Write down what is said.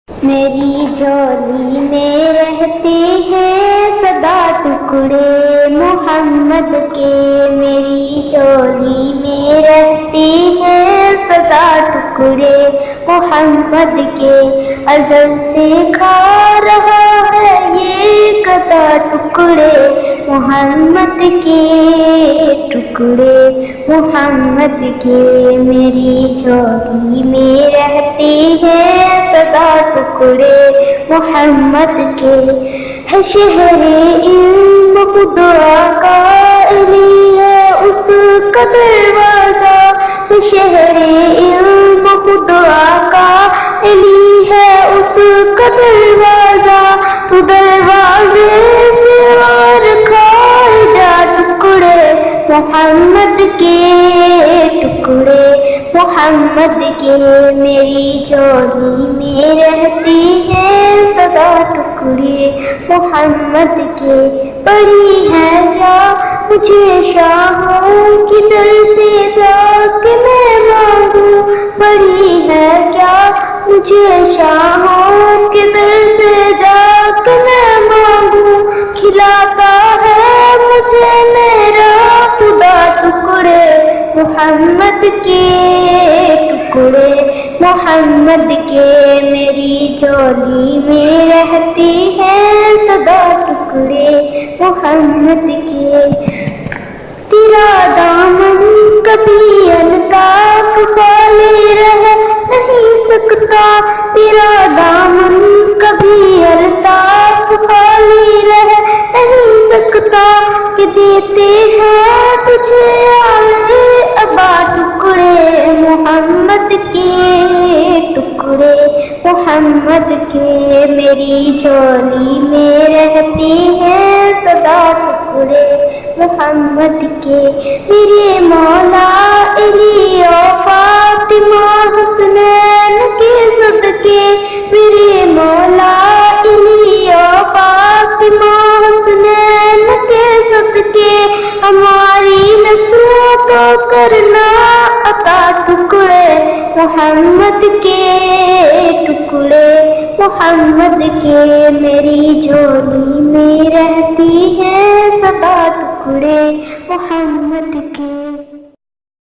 میری جھولی میں رہتے ہیں سدا ٹکڑے محمد کے، میری جھولی میں رہتے ہیں سدا ٹکڑے محمد کے، ازل سے کھا رہا ہے یہ گدا ٹکڑے محمد کے، ٹکڑے محمد کے، میری جھولی میں رہتے ہیں سدا ٹکڑے محمد کے، ہے شہر علم خدا کا علی ہے اس کا دروازہ، ہے شہر علم خدا کا علی ہے اس کا دروازہ، تو دروازے سے اور کھائے جا ٹکڑے محمد کے، ٹکڑے محمد کے، میری جھولی میں رہتے ہیں سدا ٹکڑے محمد کے، پڑی ہے جا مجھے شاہوں کی در سے جا کے میں مانگوں، پڑی ہے کیا مجھے شاہوں کی در سے جا کے میں مانگوں، کھلاتا ہے مجھے میرا خدا ٹکڑے محمد کے، ٹکڑے محمد کے، میری جھولی میں رہتے ہیں سدا ٹکڑے محمد کے، تیرا دامن کبھی الطاف خالی رہ نہیں سکتا، تیرا دامن کبھی الطاف خالی رہ نہیں سکتا، کہ دیتے ہیں تجھے آلے ابا ٹکڑے محمد کے، ٹکڑے محمد کے، میری جھولی میں رہتے ہیں سدا ٹکڑے محمد کے، میرے مولا علی و فاطمہ حسنین کے صدقے، میرے مولا علی و فاطمہ حسنین کے صدقے، ہماری نسلوں کو کرنا عطا ٹکڑے محمد کے، ٹکڑے محمد کے، میری جھولی میں رہتی ہیں سدا ٹکڑے محمد کے۔